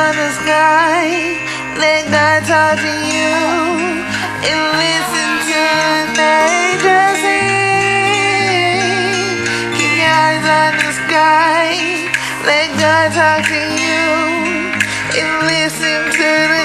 on the sky. Let God talk to you and listen to nature sing. Keep your eyes on the sky. Let God talk to you and listen to the